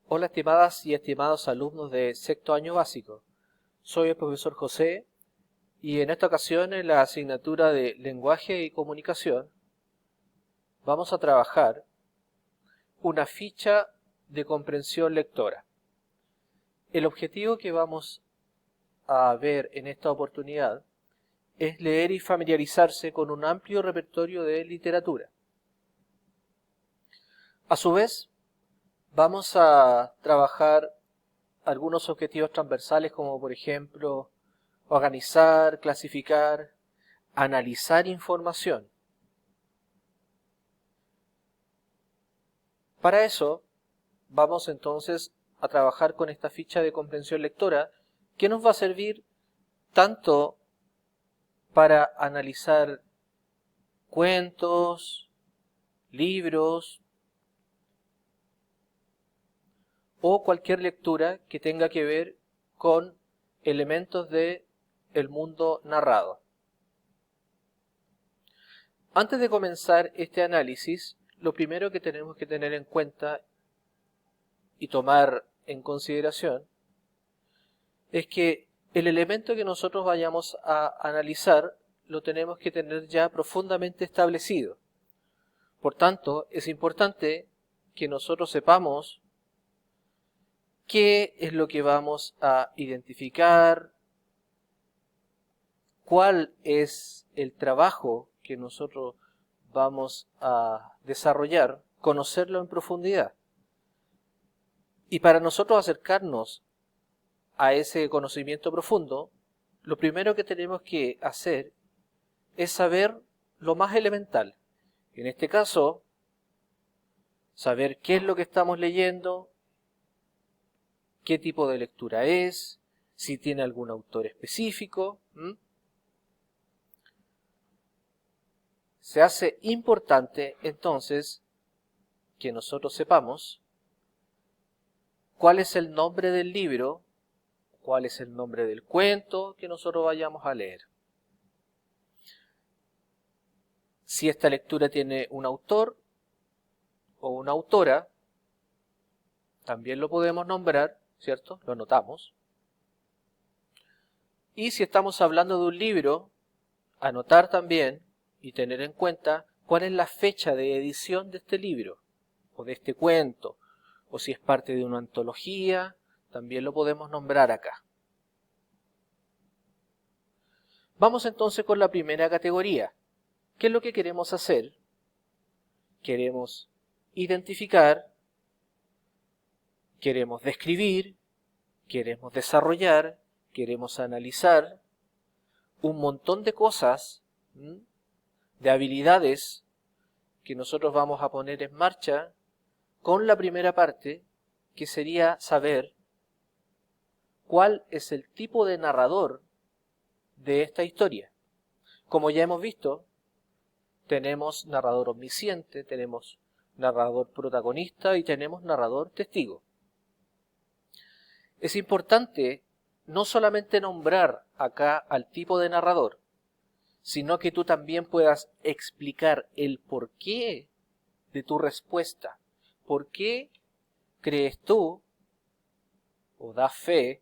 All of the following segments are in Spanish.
Hola estimadas y estimados alumnos de sexto año básico. Soy el profesor José y en esta ocasión en la asignatura de lenguaje y comunicación vamos a trabajar una ficha de comprensión lectora. El objetivo que vamos a ver en esta oportunidad es leer y familiarizarse con un amplio repertorio de literatura. A su vez, vamos a trabajar algunos objetivos transversales como por ejemplo organizar, clasificar, analizar información. Para eso vamos entonces a trabajar con esta ficha de comprensión lectora que nos va a servir tanto para analizar cuentos, libros o cualquier lectura que tenga que ver con elementos del mundo narrado. Antes de comenzar este análisis, lo primero que tenemos que tener en cuenta y tomar en consideración es que el elemento que nosotros vayamos a analizar lo tenemos que tener ya profundamente establecido. Por tanto, es importante que nosotros sepamos qué es lo que vamos a identificar, cuál es el trabajo que nosotros vamos a desarrollar, conocerlo en profundidad. Y para nosotros acercarnos a ese conocimiento profundo, lo primero que tenemos que hacer es saber lo más elemental. En este caso, saber qué es lo que estamos leyendo, qué tipo de lectura es, si tiene algún autor específico. Se hace importante entonces que nosotros sepamos cuál es el nombre del libro, cuál es el nombre del cuento que nosotros vayamos a leer. Si esta lectura tiene un autor o una autora, también lo podemos nombrar, ¿cierto? Lo anotamos. Y si estamos hablando de un libro, anotar también y tener en cuenta cuál es la fecha de edición de este libro o de este cuento, o si es parte de una antología, también lo podemos nombrar acá. Vamos entonces con la primera categoría. ¿Qué es lo que queremos hacer? Queremos identificar, queremos describir, queremos desarrollar, queremos analizar un montón de cosas, de habilidades que nosotros vamos a poner en marcha con la primera parte, que sería saber cuál es el tipo de narrador de esta historia. Como ya hemos visto, tenemos narrador omnisciente, tenemos narrador protagonista y tenemos narrador testigo. Es importante no solamente nombrar acá al tipo de narrador, sino que tú también puedas explicar el porqué de tu respuesta. ¿Por qué crees tú o das fe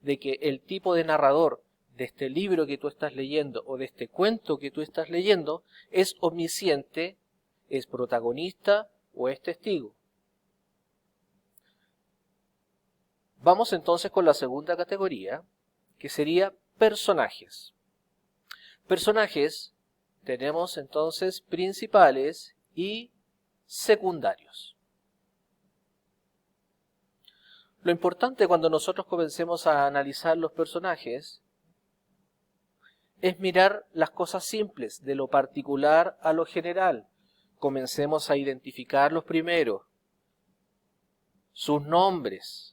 de que el tipo de narrador de este libro que tú estás leyendo o de este cuento que tú estás leyendo es omnisciente, es protagonista o es testigo? Vamos entonces con la segunda categoría, que sería personajes. Personajes tenemos entonces principales y secundarios. Lo importante cuando nosotros comencemos a analizar los personajes es mirar las cosas simples, de lo particular a lo general. Comencemos a identificar los primeros, sus nombres,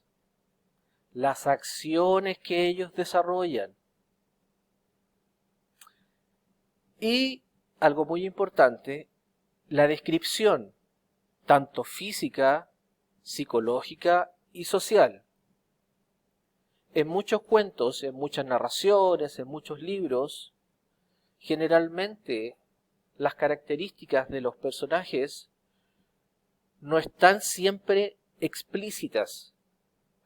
las acciones que ellos desarrollan. Y algo muy importante, la descripción, tanto física, psicológica y social. En muchos cuentos, en muchas narraciones, en muchos libros, generalmente las características de los personajes no están siempre explícitas,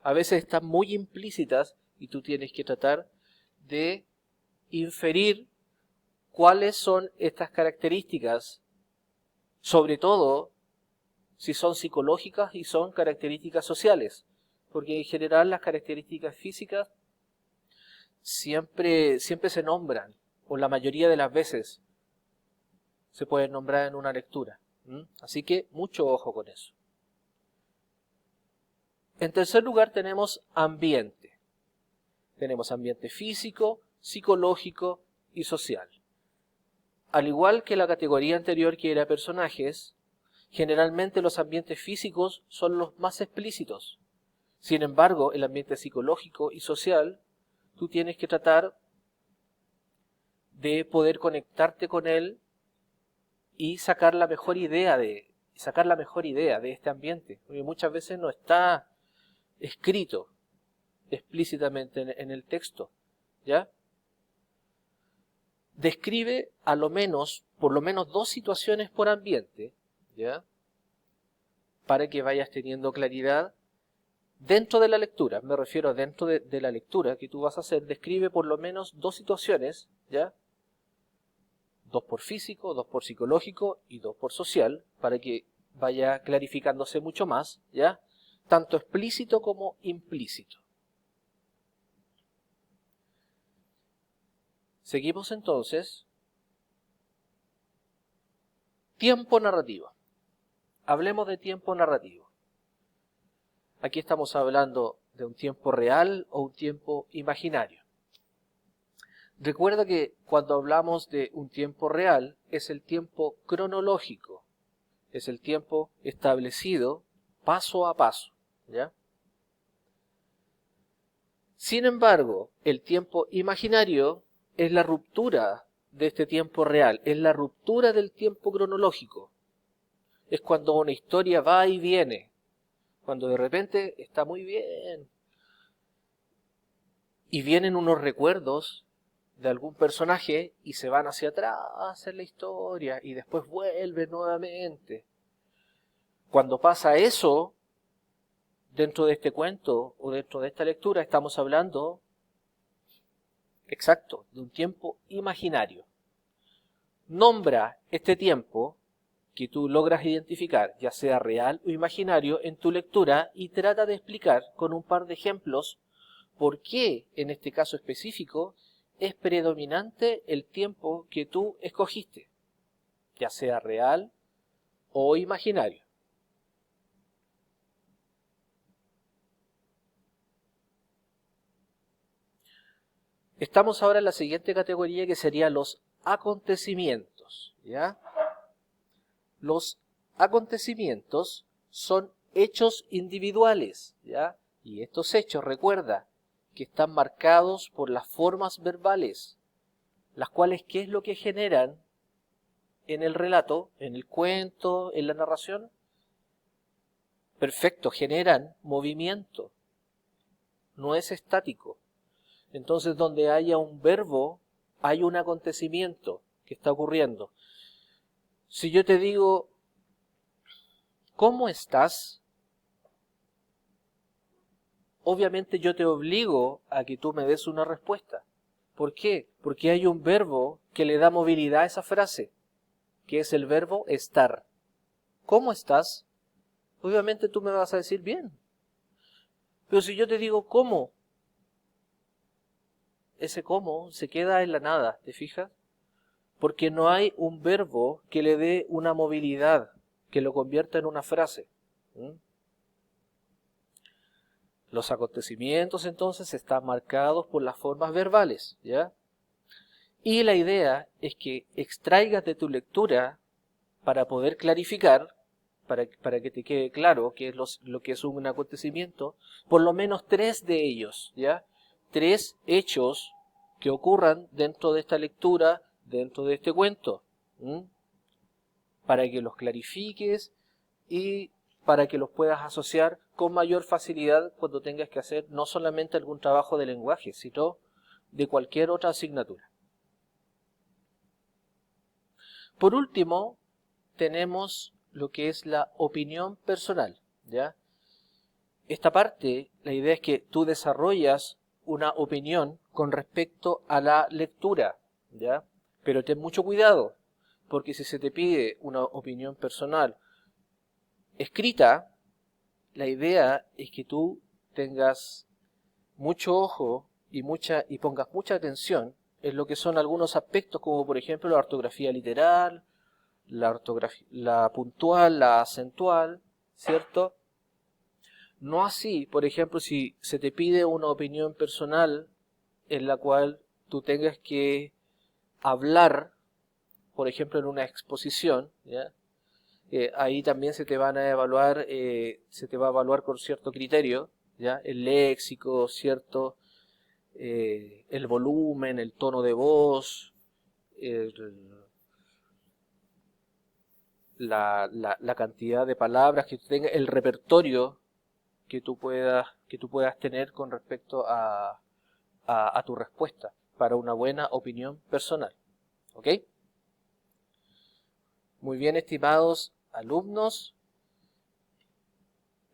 a veces están muy implícitas y tú tienes que tratar de inferir cuáles son estas características, sobre todo si son psicológicas y son características sociales, porque en general las características físicas siempre se nombran, o la mayoría de las veces se pueden nombrar en una lectura. Así que mucho ojo con eso. En tercer lugar tenemos ambiente. Tenemos ambiente físico, psicológico y social. Al igual que la categoría anterior que era personajes, generalmente los ambientes físicos son los más explícitos. Sin embargo, el ambiente psicológico y social, tú tienes que tratar de poder conectarte con él y sacar la mejor idea de este ambiente, porque muchas veces no está escrito explícitamente en el texto, ¿ya? Describe por lo menos 2 situaciones por ambiente, ¿ya? Para que vayas teniendo claridad dentro de la lectura. Me refiero dentro de la lectura que tú vas a hacer, describe por lo menos 2 situaciones, ¿ya? 2 por físico, 2 por psicológico y 2 por social, para que vaya clarificándose mucho más, ¿ya? Tanto explícito como implícito. Seguimos entonces. Tiempo narrativo. Hablemos de tiempo narrativo. Aquí estamos hablando de un tiempo real o un tiempo imaginario. Recuerda que cuando hablamos de un tiempo real es el tiempo cronológico, es el tiempo establecido paso a paso, ¿ya? Sin embargo, el tiempo imaginario es la ruptura de este tiempo real, es la ruptura del tiempo cronológico. Es cuando una historia va y viene, cuando de repente está muy bien y vienen unos recuerdos de algún personaje y se van hacia atrás en la historia y después vuelven nuevamente. Cuando pasa eso, dentro de este cuento o dentro de esta lectura, estamos hablando, exacto, de un tiempo imaginario. Nombra este tiempo que tú logras identificar, ya sea real o imaginario, en tu lectura y trata de explicar con un par de ejemplos por qué, en este caso específico, es predominante el tiempo que tú escogiste, ya sea real o imaginario. Estamos ahora en la siguiente categoría, que sería los acontecimientos, ¿ya? Los acontecimientos son hechos individuales, ¿ya? Y estos hechos, recuerda, que están marcados por las formas verbales, las cuales, ¿qué es lo que generan en el relato, en el cuento, en la narración? Perfecto, generan movimiento, no es estático. Entonces, donde haya un verbo, hay un acontecimiento que está ocurriendo. Si yo te digo, ¿cómo estás? Obviamente yo te obligo a que tú me des una respuesta. ¿Por qué? Porque hay un verbo que le da movilidad a esa frase, que es el verbo estar. ¿Cómo estás? Obviamente tú me vas a decir bien. Pero si yo te digo ¿cómo? Ese cómo se queda en la nada, ¿te fijas? Porque no hay un verbo que le dé una movilidad, que lo convierta en una frase. Los acontecimientos entonces están marcados por las formas verbales, ¿ya? Y la idea es que extraigas de tu lectura, para poder clarificar, para que te quede claro qué es lo que es un acontecimiento, por lo menos 3 de ellos, ¿ya? 3 hechos que ocurran dentro de esta lectura, dentro de este cuento, para que los clarifiques y para que los puedas asociar con mayor facilidad cuando tengas que hacer no solamente algún trabajo de lenguaje, sino de cualquier otra asignatura. Por último, tenemos lo que es la opinión personal, ¿ya? esta parte, la idea es que tú desarrollas una opinión con respecto a la lectura, ¿ya? Pero ten mucho cuidado, porque si se te pide una opinión personal escrita, la idea es que tú tengas mucho ojo y pongas mucha atención en lo que son algunos aspectos, como por ejemplo la ortografía literal, la puntual, la acentual, ¿cierto? No así, por ejemplo, si se te pide una opinión personal en la cual tú tengas que hablar, por ejemplo, en una exposición, ¿ya? Ahí también se te van a evaluar, se te va a evaluar con cierto criterio, ¿ya? El léxico, cierto, el volumen, el tono de voz, la cantidad de palabras que tú tengas, el repertorio que tú puedas tener con respecto a tu respuesta para una buena opinión personal. ¿Ok? Muy bien, estimados alumnos.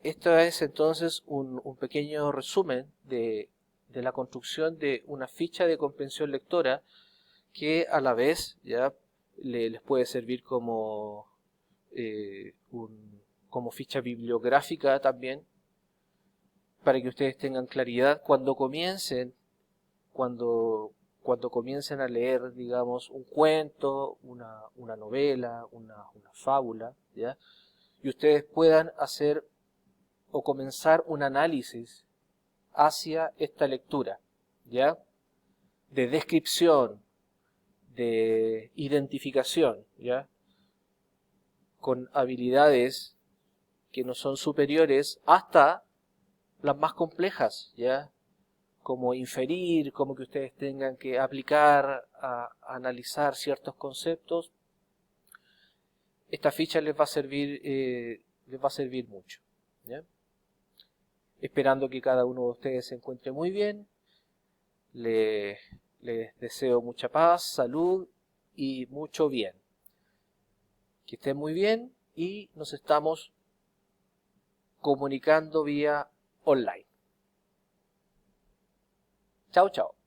Esto es entonces un pequeño resumen de la construcción de una ficha de comprensión lectora que a la vez ya les puede servir como, como ficha bibliográfica también, para que ustedes tengan claridad cuando comiencen a leer, digamos, un cuento, una novela, una fábula, ¿ya? Y ustedes puedan hacer o comenzar un análisis hacia esta lectura, ¿ya? De descripción, de identificación, ¿ya? Con habilidades que no son superiores hasta las más complejas, ¿ya? Como inferir, como que ustedes tengan que aplicar, a analizar ciertos conceptos. Esta ficha les va a servir mucho, ¿ya? Esperando que cada uno de ustedes se encuentre muy bien. Les deseo mucha paz, salud y mucho bien. Que estén muy bien y nos estamos comunicando vía online. Chao, chao.